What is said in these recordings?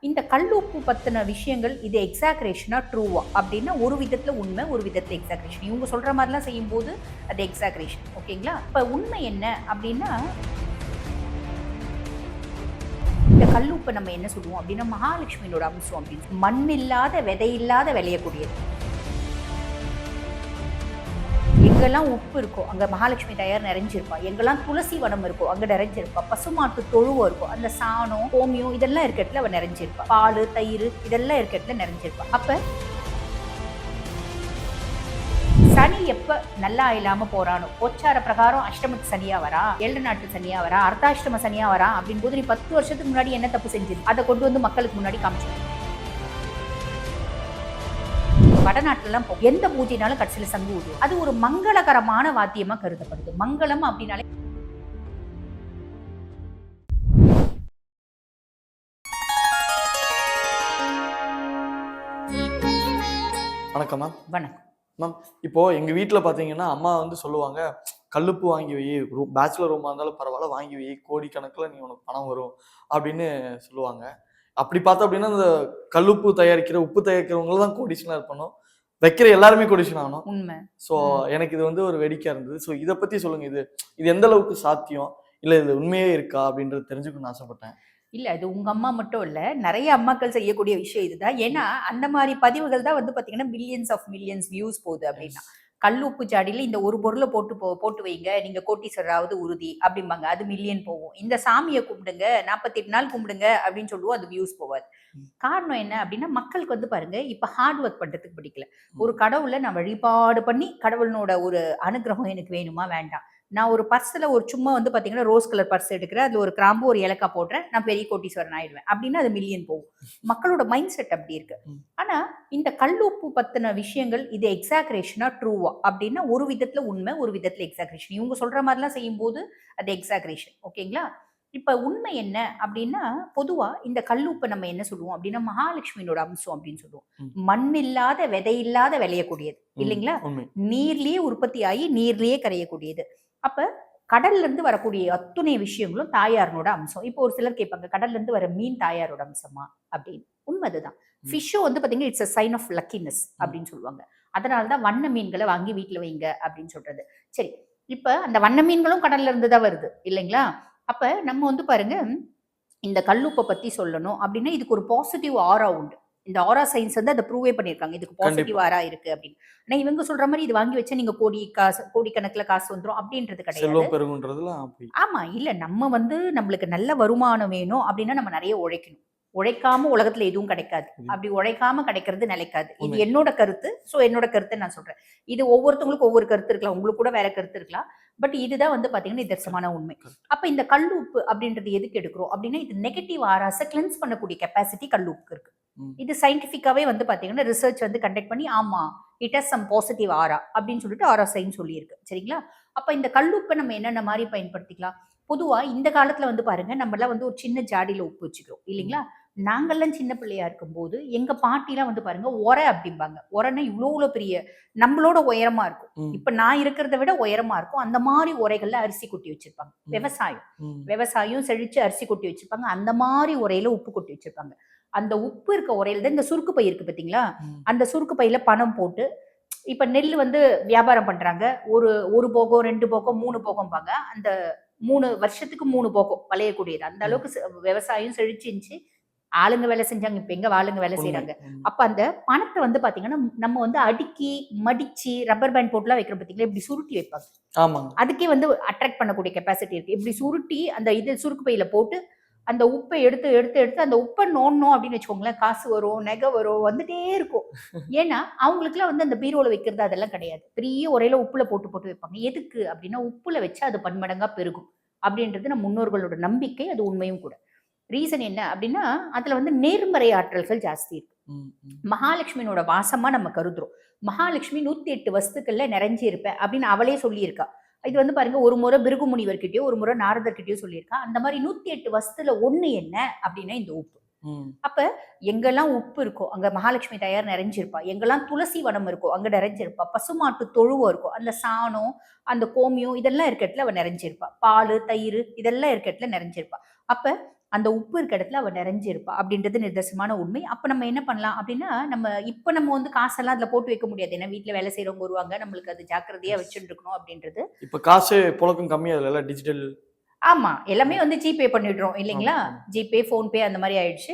இந்த கல்லுப்பு பத்தின விஷயங்கள் இது எக்ஸாக்ரேஷனா ட்ரூவா அப்படின்னா ஒரு விதத்துல உண்மை, ஒரு விதத்துல எக்ஸாக்ரேஷன். இவங்க சொல்ற மாதிரிலாம் செய்யும்போது அது எக்ஸாக்ரேஷன். ஓகேங்களா? இப்ப உண்மை என்ன அப்படின்னா, இந்த கல்லுப்பை நம்ம என்ன சொல்லுவோம் அப்படின்னா மகாலட்சுமியோட அம்சம் அப்படின்னு. மண் இல்லாத விதை இல்லாத விளையக்கூடியது. எங்கெல்லாம் உப்பு இருக்கோ அங்க மகாலட்சுமி தயார் நிறைஞ்சிருப்பா. எங்கெல்லாம் துளசி வனம் இருக்கோ அங்க நிறைஞ்சிருப்பா. பசுமாட்டு தொழுவம் இருக்கும், அந்த சாணம் கோமியம் இதெல்லாம் இருக்க இடத்துல அவ நிறைஞ்சிருப்பா. பால் தயிர் இதெல்லாம் இருக்க இடத்துல நிறைஞ்சிருப்பா. அப்ப சனி எப்ப நல்லா இல்லாம போறானோ, கோச்சார பிரகாரம் அஷ்டமத்து சனியா வரா, 7 நாட்டு சனியா வரா, அர்த்தாஷ்டம சனியா வரா அப்படின் போது நீ 10 வருஷத்துக்கு முன்னாடி என்ன தப்பு செஞ்சது அதை கொண்டு வந்து மக்களுக்கு முன்னாடி காமிச்சு. வடநாட்டுலாம் எந்த பூஜைனாலும் கடைசியில சங்கு ஊதுவோம். அது ஒரு மங்களகரமான வாத்தியமா கருதப்படுது. மங்களம் அப்படின்னாலே வணக்கம் மேம். வணக்கம் மேம், இப்போ எங்க வீட்டில் பார்த்தீங்கன்னா அம்மா வந்து சொல்லுவாங்க, கல்லுப்பு வாங்கி வை, பேச்சுலர் ரூமாக இருந்தாலும் பரவாயில்ல வாங்கி வை, கோடிக்கணக்கில் நீ உனக்கு பணம் வரும் அப்படின்னு சொல்லுவாங்க. அப்படி பார்த்தோம் அப்படின்னா இந்த கல்லுப்பு தயாரிக்கிற உப்பு தயாரிக்கிறவங்கள தான் கோடிஷனாக இருப்பணும், வைக்கிற எல்லாருமே கோடிஷன் ஆகணும். உண்மை. ஸோ எனக்கு இது வந்து ஒரு வேடிக்கையாக இருந்தது. ஸோ இதை பற்றி சொல்லுங்க, இது இது எந்த அளவுக்கு சாத்தியம், இல்லை இது உண்மையே இருக்கா அப்படின்றது தெரிஞ்சுக்கணும்னு ஆசைப்பட்டேன். இல்ல அது உங்க அம்மா மட்டும் இல்ல, நிறைய அம்மாக்கள் செய்யக்கூடிய விஷயம் இதுதான். ஏன்னா அந்த மாதிரி பதிவுகள் தான் வந்து பாத்தீங்கன்னா மில்லியன்ஸ் ஆஃப் மில்லியன்ஸ் வியூஸ் போகுது அப்படின்னா. கல் உப்பு ஜாடியில இந்த ஒரு பொருளை போட்டு வைங்க, நீங்க கோட்டீஸ்வரராவது உறுதி அப்படிம்பாங்க, அது மில்லியன் போகும். இந்த சாமியை கும்பிடுங்க, 48 நாள் கும்பிடுங்க அப்படின்னு சொல்லுவோம், அது வியூஸ் போவாது. காரணம் என்ன அப்படின்னா, மக்களுக்கு வந்து பாருங்க இப்ப ஹார்ட் ஒர்க் பண்றதுக்கு பிடிக்கல. ஒரு கடவுளை நான் வழிபாடு பண்ணி கடவுளனோட ஒரு அனுகிரகம் எனக்கு வேணுமா வேண்டாம். நான் ஒரு பர்ஸ்ல ஒரு சும்மா வந்து பாத்தீங்கன்னா ரோஸ் கலர் பர்ஸ் எடுக்கிறேன், அதுல ஒரு கிராம்பு ஒரு ஏலக்காய் போடுறேன், நான் பெரிய கோட்டீஸ்வரன் ஆயிடுவேன் அப்படின்னா அது மில்லியன் போகும். மக்களோட மைண்ட் செட் அப்படி இருக்கு. ஆனா இந்த கல்லுப்பு பத்தின விஷயங்கள் இது எக்ஸாக்ரேஷனா ட்ரூவா அப்படின்னா ஒரு விதத்துல உண்மை, ஒரு விதத்துல எக்ஸாக்ரேஷன். இவங்க சொல்ற மாதிரிலாம் செய்யும் போது அது எக்ஸாக்ரேஷன். ஓகேங்களா? இப்ப உண்மை என்ன அப்படின்னா, பொதுவா இந்த கல்லுப்பை நம்ம என்ன சொல்லுவோம் அப்படின்னா மகாலட்சுமியோட அம்சம் அப்படின்னு சொல்லுவோம். மண் இல்லாத விதை இல்லாத விளையக்கூடியது இல்லைங்களா? நீர்லயே உற்பத்தி ஆகி நீர்லயே கரையக்கூடியது. அப்ப கடல்ல இருந்து வரக்கூடிய அத்துணை விஷயங்களும் தாயாரோட அம்சம். இப்போ ஒரு சிலர் கேட்பாங்க, கடல்ல இருந்து வர மீன் தாயாரோட அம்சமா அப்படின்னு. உண்மை அதுதான். ஃபிஷ்ஷும் வந்து பாத்தீங்கன்னா இட்ஸ் அ சைன் ஆஃப் லக்கினஸ் அப்படின்னு சொல்லுவாங்க. அதனாலதான் வண்ண மீன்களை வாங்கி வீட்டுல வைங்க அப்படின்னு சொல்றது. சரி, இப்ப அந்த வண்ண மீன்களும் கடல்ல இருந்து தான் வருது இல்லைங்களா? அப்ப நம்ம வந்து பாருங்க, இந்த கல்லுப்பை பத்தி சொல்லணும் அப்படின்னா இதுக்கு ஒரு பாசிட்டிவ் ஆரா உண்டு. இந்த ஆரா சயின்ஸ் வந்து அதை ப்ரூவே பண்ணியிருக்காங்க, இதுக்கு பாசிட்டிவ் ஆரா இருக்கு அப்படின்னு. ஆனா இவங்க சொல்ற மாதிரி இது வாங்கி வச்சா நீங்க கோடி கணக்குல காசு வந்துரும் அப்படின்றது கிடையாது. ஆமா, இல்ல நம்ம வந்து நம்மளுக்கு நல்ல வருமானம் வேணும் அப்படின்னா நம்ம நிறைய உழைக்கணும். உழைக்காம உலகத்துல எதுவும் கிடைக்காது. அப்படி உழைக்காம கிடைக்கிறது நிலைக்காது. இது என்னோட கருத்து. சோ என்னோட கருத்தை நான் சொல்றேன். இது ஒவ்வொருத்தவங்களுக்கும் ஒவ்வொரு கருத்து இருக்கலாம், உங்களுக்கு கூட வேற கருத்து இருக்கலாம். பட் இதுதான் வந்து பாத்தீங்கன்னா நிதர்சனமான உண்மை. அப்ப இந்த கல்லுப்பு அப்படின்றது எதுக்கு எடுக்கிறோம் அப்படின்னா, இது நெகட்டிவ் ஆராஸை கிளென்ஸ் பண்ணக்கூடிய கெப்பாசிட்டி கல்லுப்புக்கு இருக்கு. இது சயின்டிபிக்காவே வந்து பாத்தீங்கன்னா ரிசர்ச் வந்து கண்டக்ட் பண்ணி, ஆமா இட் ஹஸ் சம் பாசிட்டிவ் ஆரா அப்படின்னு சொல்லிட்டு ஆரா சயின்ஸ் சொல்லியிருக்கு. சரிங்களா? அப்ப இந்த கல்லுப்பை நம்ம என்னென்ன மாதிரி பயன்படுத்திக்கலாம்? பொதுவா இந்த காலத்துல வந்து பாருங்க, நம்ம எல்லாம் வந்து ஒரு சின்ன ஜாடியில உப்பு வச்சுக்கிறோம் இல்லைங்களா? நாங்கெல்லாம் சின்ன பிள்ளையா இருக்கும்போது எங்க பாட்டிலாம் வந்து பாருங்க ஒரை அப்படிம்பாங்க. ஒரைன்னா இவ்வளோ பெரிய நம்மளோட உயரமா இருக்கும். இப்ப நான் இருக்கிறத விட உயரமா இருக்கும். அந்த மாதிரி உரைகள்ல அரிசி கொட்டி வச்சிருப்பாங்க. விவசாயம் செழிச்சு அரிசி கொட்டி வச்சிருப்பாங்க. அந்த மாதிரி உரையில உப்பு கொட்டி வச்சிருப்பாங்க. அந்த உப்பு இருக்க உரையில தான் இந்த சுருக்கு பை இருக்கு பாத்தீங்களா? அந்த சுருக்கு பையில பணம் போட்டு, இப்ப நெல் வந்து வியாபாரம் பண்றாங்க. ஒரு போகம் 2 போகம் 3 போகம் பாங்க. அந்த 3 வருஷத்துக்கு 3 போகம் விளையக்கூடியது. அந்த அளவுக்கு விவசாயம் செழிச்சிருந்துச்சு. ஆளுங்க வேலை செஞ்சாங்க. இப்ப எங்க ஆளுங்க வேலை செய்யறாங்க. அப்ப அந்த பணத்தை வந்து பாத்தீங்கன்னா நம்ம வந்து அடுக்கி மடிச்சு ரப்பர் பேண்ட் போட்டுலாம் வைக்கிற பாத்தீங்களா, இப்படி சுருட்டி வைப்பாங்க. அதுக்கே வந்து அட்ராக்ட் பண்ணக்கூடிய கெப்பாசிட்டி இருக்கு. இப்படி சுருட்டி அந்த இது சுருக்கு பையில போட்டு அந்த உப்பை எடுத்து எடுத்து எடுத்து அந்த உப்பை நோண்டணும் அப்படின்னு வச்சுக்கோங்களேன், காசு வரும், நகை வரும், வந்துட்டே இருக்கும். ஏன்னா அவங்களுக்குலாம் வந்து அந்த பீரோல வைக்கிறது அதெல்லாம் கிடையாது. பெரிய உரையில உப்புல போட்டு போட்டு வைப்பாங்க. எதுக்கு அப்படின்னா உப்புல வச்சு அது பன்மடங்கா பெருகும் அப்படின்றது நம்ம முன்னோர்களோட நம்பிக்கை. அது உண்மையும் கூட. ரீசன் என்ன அப்படின்னா, அதுல வந்து நேர்மறை ஆற்றல்கள் ஜாஸ்தி இருக்கு. மகாலட்சுமியோட வாசமா நம்ம கருதுறோம். மகாலட்சுமி 108 வஸ்துக்கள்ல நிறைஞ்சி இருப்பேன் அப்படின்னு அவளே சொல்லியிருக்கா. இது வந்து பாருங்க, ஒரு முறை பிருகு முனிவர்கிட்டயோ ஒரு முறை நாரதர்கிட்டயோ சொல்லியிருக்கா. அந்த மாதிரி 108 வஸ்துல ஒண்ணு என்ன அப்படின்னா இந்த உப்பு. அப்ப எங்கெல்லாம் உப்பு இருக்கோ அங்க மகாலட்சுமி தயார் நிறைஞ்சிருப்பா. எங்கெல்லாம் துளசி வனம் இருக்கோ அங்க நிறைஞ்சிருப்பா. பசுமாட்டு தொழுவம் இருக்கும், அந்த சாணம் அந்த கோமியம் இதெல்லாம் இருக்க இடத்துல அவ நிறைஞ்சிருப்பா. பால் தயிர் இதெல்லாம் இருக்க இடத்துல நிறைஞ்சிருப்பா. அப்ப அந்த உப்பு இருக்க இடத்துல அவ நிறைஞ்சிருப்பா அப்படின்றது நிதர்சனமான உண்மை. அப்ப நம்ம என்ன பண்ணலாம் அப்படின்னா, நம்ம வந்து காசெல்லாம் அதுல போட்டு வைக்க முடியாது. ஏன்னா வீட்ல வேலை செய்றவங்க வருவாங்க. நம்மளுக்கு அது ஜாக்கிரதையா எஸ். வச்சுட்டு இருக்கணும் அப்படின்றது. இப்ப காசு புழக்கம் கம்மியாதுல்ல டிஜிட்டல். ஆமா. எல்லாமே வந்து ஜிபே பண்ணிடுறோம் ஆமா, இல்லைங்களா? ஆமா. ஜிபே, ஃபோன்பே அந்த மாரி ஆயிடுச்சு.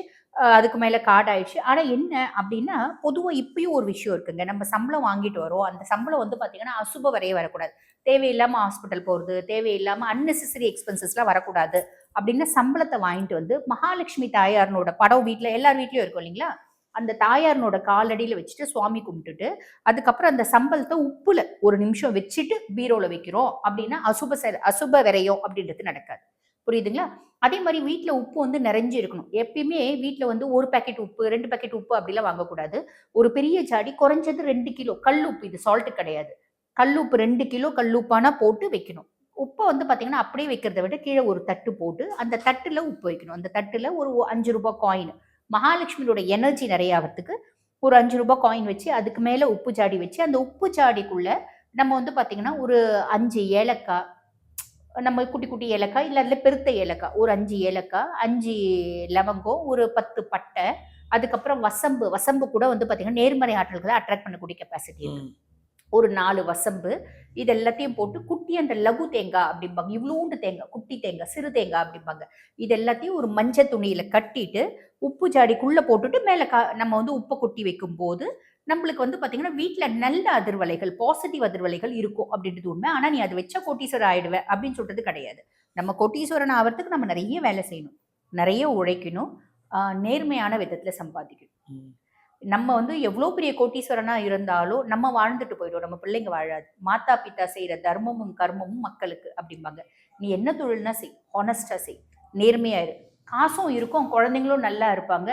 அதுக்கு மேல கார்ட் ஆயிடுச்சு. ஆனா என்ன அப்டின்னா, பொதுவா இப்பயும் ஒரு விஷயம் இருக்குங்க. நம்ம சம்பளம் வாங்கிட்டு வரோம். அந்த சம்பளம் வந்து பார்த்தீங்கன்னா, அசுப வரைய வரக்கூடாது. தேவையில்லாம ஹாஸ்பிட்டல் போறது, தேவையில்லாம அன்னெசசரி எக்ஸ்பென்சஸ்லாம் வரக்கூடாது. அப்டின்னு சம்பளத்த வாங்கிட்டு வந்து, மகாலட்சுமி தாயாரினோட படம் வீட்ல எல்லார் வீட்லயும் இருக்கும் இல்லைங்களா? அந்த தாயாரினோட காலடியில வச்சுட்டு சுவாமி கும்பிட்டுட்டு, அதுக்கப்புறம் அந்த சம்பளத்த உப்புல ஒரு நிமிஷம் வச்சுட்டு பீரோல வைக்கிறோம் அப்டின்னா, அசுப விரயம் அப்டின்றது நடக்காது. புரியுதுங்களா? அதே மாரி வீட்ல உப்பு வந்து நிறைஞ்சு இருக்கணும். எப்பயுமே வீட்ல வந்து 1 பாக்கெட் உப்பு, 2 பாக்கெட் உப்பு அப்படிலாம் வாங்கக்கூடாது. ஒரு பெரிய ஜாடி குறைஞ்சது 2 கிலோ கல் உப்பு இது சால்ட் கிடையாது. கல் உப்பு 2 கிலோ கல் உப்பானா போட்டு வைக்கணும். உப்ப வந்து பார்த்தீங்கன்னா, அப்படியே வைக்கிறத விட கீழ ஒரு தட்டு போட்டு, அந்த தட்டுல உப்பு வைக்கணும். அந்த தட்டுல ஒரு ரூ. 5 காயின். மகாலட்சுமியோட எனர்ஜி நிறையாவறதுக்கு ஒரு ரூ. 5 காயின் வச்சு, அதுக்கு மேல உப்பு ஜாடி வச்சு, அந்த உப்பு ஜாடிக்குள்ள நம்ம வந்து பார்த்தீங்கன்னா, ஒரு 5 ஏலக்காய், நம்ம குட்டி குட்டி ஏலக்காய், இல்ல அதுல பெருத்த ஏலக்காய். ஒரு 5 ஏலக்காய், 5 லவங்கம், ஒரு 10 பட்டை, அதுக்கப்புறம் வசம்பு. வசம்பு கூட வந்து பார்த்தீங்கன்னா, நேர்மறை ஆற்றல்கள அட்ராக்ட் பண்ணக்கூடிய கெப்பாசிட்டி இருக்கு. ம். ஒரு 4 வசம்பு. இது எல்லாத்தையும் போட்டு குட்டி அந்த லகு தேங்காய் அப்படிம்பாங்க. இவ்ளூண்டு தேங்காய், குட்டி தேங்காய், சிறு தேங்காய் அப்படிம்பாங்க. இது எல்லாத்தையும் ஒரு மஞ்ச துணியில கட்டிட்டு, உப்பு ஜாடிக்குள்ள போட்டுட்டு மேல நம்ம வந்து உப்ப கொட்டி வைக்கும்போது, நம்மளுக்கு வந்து பார்த்தீங்கன்னா, வீட்ல நல்ல அதிர்வலைகள், பாசிட்டிவ் அதிர்வலைகள் இருக்கும் அப்படின்றது உண்மை. ஆனா, நீ அத வச்சா கோடீஸ்வரர் ஆயிடுவ அப்படின்னு சொல்றது கிடையாது. நம்ம கோடீஸ்வரன் ஆவறதுக்கு நம்ம நெறைய வேலை செய்யணும். நெறைய உழைக்கணும். நேர்மையான விதத்துல சம்பாதிக்கணும். ம். நம்ம வந்து எவ்வளோ பெரிய கோட்டீஸ்வரனா இருந்தாலும், நம்ம வாழ்ந்துட்டு போயிடுவோம். நம்ம பிள்ளைங்க வாழாது. "மாதா, பிதா செய்ற தர்மமும், கர்மமும் மக்களுக்கு" அப்படிம்பாங்க. நீ என்ன தொழில்னா செய். ஹானஸ்ட்டா செய். நேர்மையா இரு. காசும் இருக்கும், குழந்தைங்களும் நல்லா இருப்பாங்க.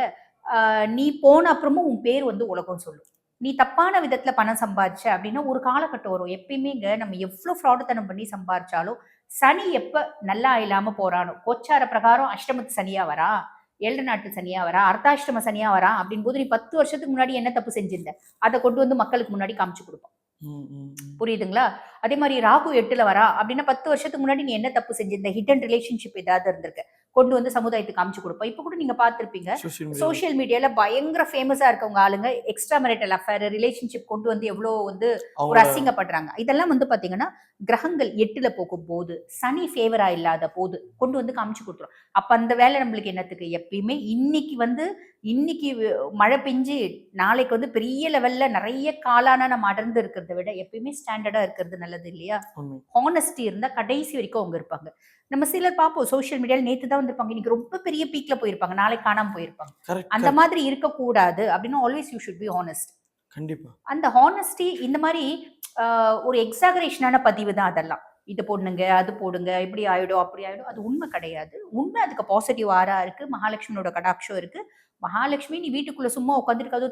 நீ போன அப்புறமும் உன் பேர் வந்து உலகம் சொல்லும். நீ தப்பான விதத்துல பணம் சம்பாரிச்ச அப்படின்னா, ஒரு காலகட்டம் வரும். எப்பயுமேங்க நம்ம எவ்ளோ ஃப்ராடுத்தனம் பண்ணி சம்பாரிச்சாலும், சனி எப்ப நல்லா இல்லாம போறானோ, கோச்சார பிரகாரம் அஷ்டமத்து சனியா வரான், 7 நாட்டு சனியா வரான், அர்த்தாஷ்டம சனியா வரான் அப்படின்போது, நீ 10 வருஷத்துக்கு முன்னாடி என்ன தப்பு செஞ்சிருந்த? அத கொண்டு வந்து மக்களுக்கு முன்னாடி காமிச்சு குடுப்பான். ம், ம், ம். புரியுதுங்களா? அதே மாரி ராகு 8ல வரான் அப்படின்னா, 10 வருஷத்துக்கு முன்னாடி நீ என்ன தப்பு செஞ்சிருந்த? ஹிட்டன் ரிலேஷன்ஷிப் ஏதாவது இருந்திருக்கு. கொண்டு வந்து சமுதாயத்துக்கு காமிச்சு குடுப்பான். இப்ப கூட நீங்க பார்த்திருப்பீங்க. சோசியல் மீடியால. சோசியல் மீடியால பயங்கர ஃபேமஸா இருக்கவங்க ஆளுங்க, எக்ஸ்ட்ரா மேரிட்டல் அஃபேர், ரிலேஷன்ஷிப் கொண்டு வந்து எவ்ளோ வந்து ஒரு அவங்கள அசிங்கப்படுறாங்க. இதெல்லாம் வந்து பார்த்தீங்கன்னா, கிரகங்கள் 8ல போகும்போது, சனி ஃபேவரா இல்லாத போது கொண்டு வந்து காமிச்சு குடுத்துரும். அப்ப அந்த வேலை நம்மளுக்கு என்னத்துக்கு? எப்பயுமே இன்னைக்கு மழை பெஞ்சு, நாளைக்கு வந்து பெரிய லெவல்ல நெறைய காளானா நம்ம அடர்ந்து இருக்கிறத விட, எப்பயுமே ஸ்டாண்டர்டா இருக்கிறது நல்லது இல்லையா? உண்மை. ஹானஸ்டி இருந்தா கடைசி வரைக்கும் அவங்க இருப்பாங்க. நம்ம சிலர் பார்ப்போம் சோசியல் மீடியால நேத்து தான் வந்திருப்பாங்க. இன்னைக்கு ரொம்ப பெரிய பீக்ல போயிருப்பாங்க. நாளைக்கு காணாம போயிருப்பாங்க. கரெக்ட், அந்த கரெக்ட். மாதிரி இருக்கக்கூடாது அப்படின்னு always you should be honest. கண்டிப்பா. அந்த ஹானஸ்டி இந்த மாரி அ ஒரு எக்ஸாகரேஷனான பதிவு தான் அதெல்லாம். இது போடுங்க, அது போடுங்க, இப்படி ஆயிடும், அப்படி ஆயிடும். அது உண்மை கிடையாது. உண்மை அதுக்கு பாசிட்டிவ் ஆரா இருக்கு. மகாலட்சுமியோட கடாட்சம் இருக்கு. மகாலட்சுமி நீ வீட்டுக்குள்ள சும்மா உட்காந்துட்டு கதவு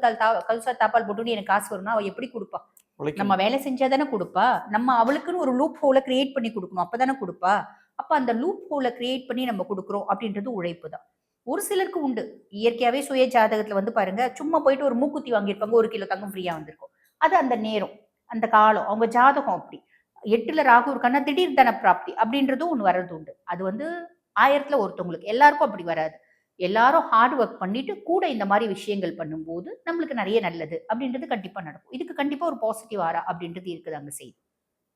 தாப்பால் போட்டுட்டு எனக்கு காசு வரும்னா, அவ எப்படி குடுப்பா? நம்ம உழைக்கணும். வேலை செஞ்சா தானே குடுப்பா. நம்ம அவளுக்குன்னு ஒரு லூப் ஹோல கிரியேட் பண்ணி குடுக்கணும். அப்பதானே குடுப்பா. அப்ப அந்த லூப் ஹோல கிரியேட் பண்ணி நம்ம குடுக்குறோம் அப்படின்றது உழைப்பு தான். ஒரு சிலருக்கு உண்டு. இயற்கையாவே சுய ஜாதகத்துல வந்து பாருங்க, சும்மா போயிட்டு ஒரு மூக்குத்தி வாங்கியிருப்பாங்க. 1 கிலோ தங்கம் ஃப்ரீயா வந்திருக்கும். அது அந்த நேரம், அந்த காலம், அவங்க ஜாதகம் அப்படி. 8ல ராகு இருக்கான்னா திடீர் தன பிராப்தி அப்படின்றதும் ஒண்ணு வர்றது உண்டு. அது வந்து 1000த்துல ஒருத்தவங்களுக்கு. எல்லாருக்கும் அப்படி வராது. எல்லாரும் ஹார்ட் ஒர்க் பண்ணிட்டு கூட இந்த மாரி விஷயங்கள் பண்ணும்போது, நம்மளுக்கு நெறைய நல்லது அப்படின்றது கண்டிப்பா நடக்கும். இதுக்கு கண்டிப்பா ஒரு பாசிட்டிவ் ஆரா அப்படின்றது இருக்குது அங்க செய்யுது.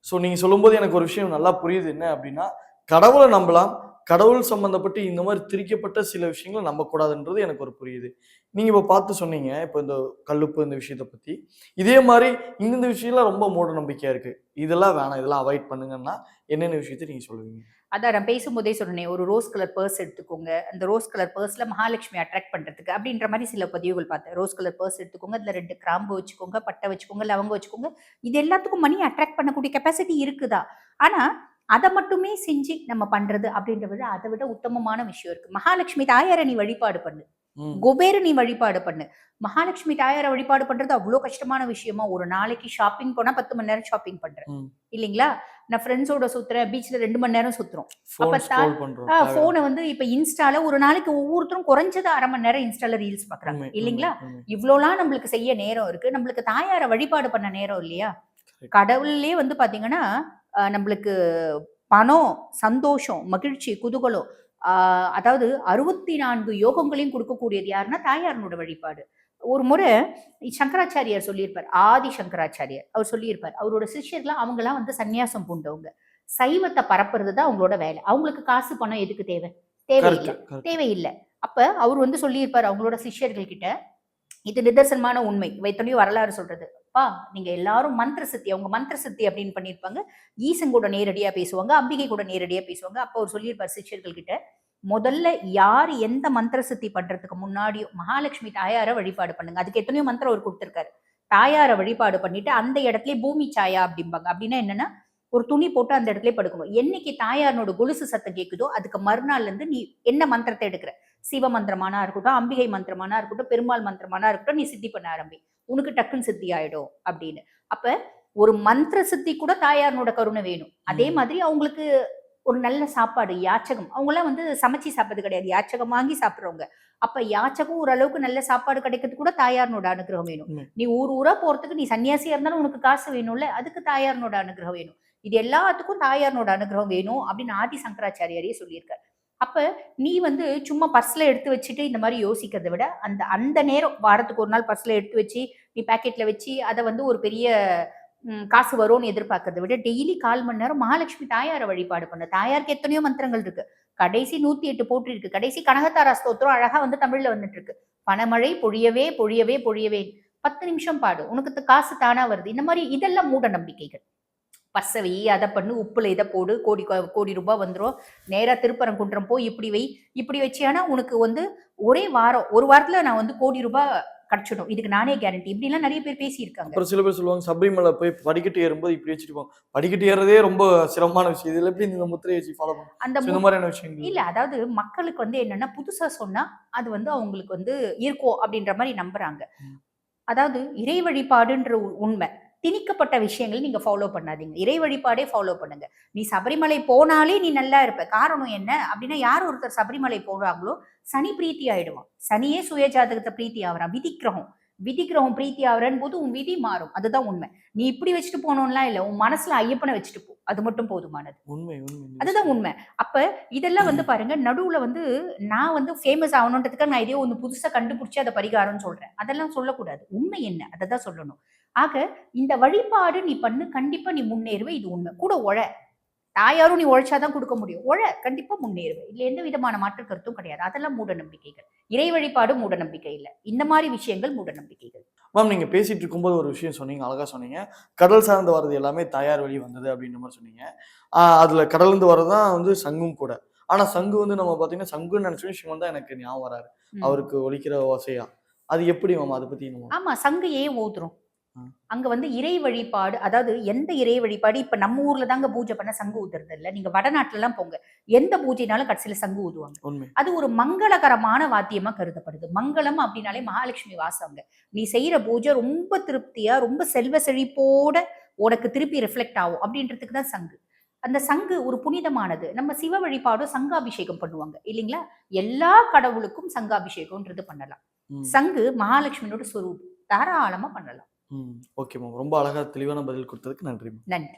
ஸோ நீங்க சொல்லும்போது எனக்கு ஒரு விஷயம் நல்லா புரியுது. என்ன அப்டின்னா, கடவுள நம்பலாம். கடவுள் சம்மந்தப்பட்டு இந்த மாரி திரிக்கப்பட்ட சில விஷயங்கள நம்பக்கூடாதுன்றது எனக்கு ஒரு புரியுது. நீங்க இப்ப பார்த்து சொன்னீங்க. இப்ப இந்த கல்லுப்பு இந்த விஷயத்த பத்தி. இதே மாரி இந்தந்த விஷயம்லாம் ரொம்ப மூட நம்பிக்கையா இருக்கு. இதெல்லாம் வேணாம். இதெல்லாம் அவாய்ட் பண்ணுங்கன்னா, என்னென்ன விஷயத்த நீங்க சொல்லுவீங்க? அதான் நான் பேசும்போதே சொன்னேனே, ஒரு ரோஸ் கலர் பர்ஸ் எடுத்துக்கோங்க. அந்த ரோஸ் கலர் பர்ஸ்ல மகாலட்சுமி அட்ராக்ட் பண்றதுக்கு அப்படின்ற மாரி சில பதிவுகள் பார்த்தேன். ரோஸ் கலர் பர்ஸ் எடுத்துக்கோங்க. அதுல 2 கிராம்பு வச்சுக்கோங்க, பட்டை வச்சுக்கோங்க, லவங்கம் வச்சுக்கோங்க. இது எல்லாத்துக்கும் மணி அட்ராக்ட் பண்ணக்கூடிய கெப்பாசிட்டி இருக்குதா? ஆனா, அத மட்டுமே செஞ்சு நம்ம பண்றது அப்படின்றத விட, அத விட உத்தமமான விஷயம் இருக்கு. மகாலட்சுமி தாயார நீ வழிபாடு பண்ணு. ம். குபேர நீ வழிபாடு பண்ணு. மகாலட்சுமி தாயார வழிபாடு பண்றது அவ்ளோ கஷ்டமான விஷயமா? ஒரு நாளைக்கு ஷாப்பிங் போனா 10 மணி நேரம் ஷாப்பிங் பண்றேன். ம். இல்லீங்களா? நான் ஃப்ரெண்ட்ஸோட சுத்துறேன். பீச்ல 2 மணி நேரம் சுத்துறோம். அப்ப ஃபோன் ஸ்க்ரோல் பண்றோம். ஃபோன வந்து இப்ப இன்ஸ்டால ஒரு நாளைக்கு ஒவ்வொருத்தரும் குறைஞ்சது 1/2 மணி நேரம் இன்ஸ்டால ரீல்ஸ் பார்க்குறாங்க. உண்மை, உண்மை, இல்லீங்களா? உண்மை. இவ்ளோலாம் நம்மளுக்கு செய்ய நேரம் இருக்கு. நம்மளுக்கு தாயார வழிபாடு பண்ண நேரம் இல்லையா? கரெக்ட். கடவுள்லயே வந்து பார்த்தீங்கன்னா, நம்மளுக்கு பணம், சந்தோஷம், மகிழ்ச்சி, குதூகலம் அதாவது 64 யோகங்களையும் கொடுக்கக்கூடியது யாருன்னா தாயாரனோட வழிபாடு. ஒரு முறை சங்கராச்சாரியார் சொல்லியிருப்பார், ஆதி சங்கராச்சாரியார் அவர் சொல்லியிருப்பார், அவரோட சிஷ்யர்லாம் அவங்கலாம் வந்து சந்நியாசம் பூண்டவங்க, சைவத்தை பரப்புறது தான் அவங்களோட வேலை. அவங்களுக்கு காசு பணம் எதுக்கு தேவை? தேவையில்லை, தேவையில்லை. அப்ப அவர் வந்து சொல்லியிருப்பார் அவங்களோட சிஷ்யர்கள் கிட்ட, இது நிதர்சனமான உண்மை, வைத்தனையும் வரலாறு சொல்றது. பா நீங்க எல்லாரும் மந்திர சித்தி, அவங்க மந்திர சித்தி அப்படின்னு பண்ணியிருப்பாங்க, ஈசன் கூட நேரடியா பேசுவாங்க, அம்பிகை கூட நேரடியா பேசுவாங்க. அப்ப அவர் சொல்லியிருப்பார் சிஷ்யர்கள் கிட்ட, முதல்ல யார் எந்த மந்திர சித்தி பண்றதுக்கு முன்னாடியும் மகாலட்சுமி தாயார வழிபாடு பண்ணுங்க. அதுக்கு எத்தனையோ மந்திரம் அவர் கொடுத்திருக்காரு. தாயார வழிபாடு பண்ணிட்டு அந்த இடத்துல பூமி சாயா அப்படிம்பாங்க. அப்படின்னா என்னன்னா, ஒரு துணி போட்டு அந்த இடத்துல படுக்கணும். என்னைக்கு தாயாரனோட கொலுசு சத்தம் கேட்குதோ அதுக்கு மறுநாள்ல இருந்து நீ என்ன மந்திரத்தை எடுக்கிற, சிவ மந்திரமானா இருக்கட்டும், அம்பிகை மந்திரமானா இருக்கட்டும், பெருமாள் மந்திரமானா இருக்கட்டும், நீ சித்தி பண்ண ஆரம்பி, உனக்கு டக்குன்னு சித்தி ஆயிடும் அப்படின்னு. அப்ப ஒரு மந்திர சித்தி கூட தாயாரனோட கருணை வேணும். அதே மாதிரி அவங்களுக்கு ஒரு நல்ல சாப்பாடு, யாச்சகம், அவங்களாம் வந்து சமைச்சு சாப்பிட்றது கிடையாது, யாச்சகம் வாங்கி சாப்பிட்றவங்க. அப்ப யாச்சகம் ஓரளவுக்கு நல்ல சாப்பாடு கிடைக்கிறது கூட தாயாரனோட அனுகிரகம் வேணும். நீ ஊர் ஊரா போறதுக்கு நீ சன்னியாசியா இருந்தாலும் உனக்கு காசு வேணும்ல, அதுக்கு தாயாரனோட அனுகிரகம் வேணும். இது எல்லாத்துக்கும் தாயாரனோட அனுகிரகம் வேணும் அப்படின்னு ஆதி சங்கராச்சாரியாரே சொல்லியிருக்காரு. அப்ப நீ வந்து சும்மா பர்ஸ்ல எடுத்து வச்சுட்டு இந்த மாதிரி யோசிக்கிறத விட, அந்த அந்த நேரம் வாரத்துக்கு ஒரு நாள் பர்ஸ்ல எடுத்து வச்சு நீ பாக்கெட்ல வச்சு அதை வந்து ஒரு பெரிய காசு வரும்னு எதிர்பார்க்கறத விட, டெய்லி 1/4 மணி நேரம் மகாலட்சுமி தாயார வழிபாடு பண்ணு. தாயாருக்கு எத்தனையோ மந்திரங்கள் இருக்கு. கடைசி 108 போட்டு இருக்கு. கடைசி கனகத்தாரா ஸ்தோத்திரம் அழகா வந்து தமிழ்ல வந்துட்டு இருக்கு. பணமழை பொழியவே பொழியவே பொழியவே 10 நிமிஷம் பாடு, உனக்கு காசு தானா வருது. இந்த மாதிரி இதெல்லாம் மூட நம்பிக்கைகள். பஸ்ஸை வை, அதை பண்ணு, உப்புல இதை போடு, கோடி ரூபாய் வந்துடும், நேரா திருப்பரங்குன்றம் போய் இப்படி வை, இப்படி வச்சியானா உனக்கு வந்து ஒரே வாரம், ஒரு வாரத்துல நான் வந்து கோடி ரூபாய் கிடைச்சிடும், இதுக்கு நானே கேரண்டி, இப்படி எல்லாம் நிறைய பேர் பேசியிருக்காங்க. அப்புறம் சில பேர் சொல்லுவாங்க, சபரிமலை போய் படிக்கட்டு ஏறும்போது இப்படி வச்சுட்டு போவாங்க. படிக்கட்டு ஏறதே ரொம்ப சிரமமான விஷயம், இதுல எப்படி இந்த முத்திரையை வச்சு ஃபாலோ பண்ணும், அந்த இந்த மாதிரியான விஷயங்கள் இல்ல. அதாவது மக்களுக்கு வந்து என்னன்னா, புதுசா சொன்னா அது வந்து அவங்களுக்கு வந்து இருக்கும் அப்படின்ற மாதிரி நம்புறாங்க. அதாவது இறை வழிபாடுன்ற உண்மை, திணிக்கப்பட்ட விஷயங்கள் நீங்க ஃபாலோ பண்ணாதீங்க. இறை வழிபாடே ஃபாலோ பண்ணுங்க. நீ சபரிமலை போனாலே நீ நல்லா இருப்ப. காரணம் என்ன அப்படின்னா, யார் ஒருத்தர் சபரிமலை போறாங்களோ சனி பிரீத்தி ஆயிடுவான். சனியே சுய ஜாதகத்தை பிரீத்தி ஆகிறான். விதிக்கிரகம் பிரீத்தி ஆகிறன்னு போது உன் விதி மாறும். அதுதான் உண்மை. நீ இப்படி வச்சுட்டு போனோம்லாம் இல்ல, உன் மனசுல ஐயப்பனை வச்சுட்டு போ, அது மட்டும் போதுமானது. உண்மை. அதுதான் உண்மை. அப்ப இதெல்லாம் வந்து பாருங்க, நடுவுல வந்து நான் வந்து ஃபேமஸ் ஆகணுன்றதுக்காக நான் இதே ஒண்ணு புதுசா கண்டுபிடிச்சு அதை பரிகாரம்னு சொல்றேன், அதெல்லாம் சொல்லக்கூடாது. உண்மை என்ன அதை தான் சொல்லணும். ஆக இந்த வழிபாடு நீ பண்ணு, கண்டிப்பா நீ முன்னேறுவே, இது உண்மை. கூட தாயாரும் நீ உழைச்சாதான் கொடுக்க முடியும். கண்டிப்பா முன்னேறுவே, இல்ல எந்த விதமான மாற்று கருத்தும் கிடையாது. அதெல்லாம் மூட நம்பிக்கைகள். இறை வழிபாடு மூட நம்பிக்கை இல்ல, இந்த மாதிரி விஷயங்கள் மூட நம்பிக்கைகள். மேம், நீங்க பேசிட்டு இருக்கும்போது ஒரு விஷயம் சொன்னீங்க, அழகா சொன்னீங்க. கடல் சார்ந்து வர்றது எல்லாமே தாயார் வழி வந்தது அப்படின்ற மாதிரி சொன்னீங்க. அதுல கடல்ல இருந்து வர்றதுதான் வந்து சங்கும் கூட. ஆனா சங்கு வந்து நம்ம பாத்தீங்கன்னா, சங்குன்னு நினைச்ச விஷயம் தான் எனக்கு ஞாபகம் வராரு, அவருக்கு ஒலிக்கிற ஓசையா. அது எப்படி மேம், அதை பத்தி? ஆமா, சங்கு ஏன் ஊதுறோம்? அங்க வந்து இறை வழிபாடு, அதாவது எந்த இறை வழிபாடு, இப்ப நம்ம ஊர்ல தாங்க பூஜை பண்ண சங்கு ஊதுறது இல்ல. நீங்க வடநாட்டுல எல்லாம் போங்க, எந்த பூஜைனாலும் கடைசியில சங்கு ஊதுவாங்க. அது ஒரு மங்களகரமான வாத்தியமா கருதப்படுது. மங்களம் அப்படின்னாலே மகாலட்சுமி வாசங்க. நீ செய்யற பூஜை ரொம்ப திருப்தியா, ரொம்ப செல்வ செழிப்போட உனக்கு திருப்பி ரிஃப்ளெக்ட் ஆகும் அப்படின்றதுக்கு தான் சங்கு. அந்த சங்கு ஒரு புனிதமானது. நம்ம சிவ வழிபாடும் சங்காபிஷேகம் பண்ணுவாங்க இல்லைங்களா? எல்லா கடவுளுக்கும் சங்காபிஷேகம்ன்றது பண்ணலாம். சங்கு மகாலட்சுமியோட ஸ்வரூபம், தாராளமா பண்ணலாம். ஓகே மேம், ரொம்ப அழகா தெளிவான பதில் கொடுத்ததுக்கு நன்றி. நன்றி.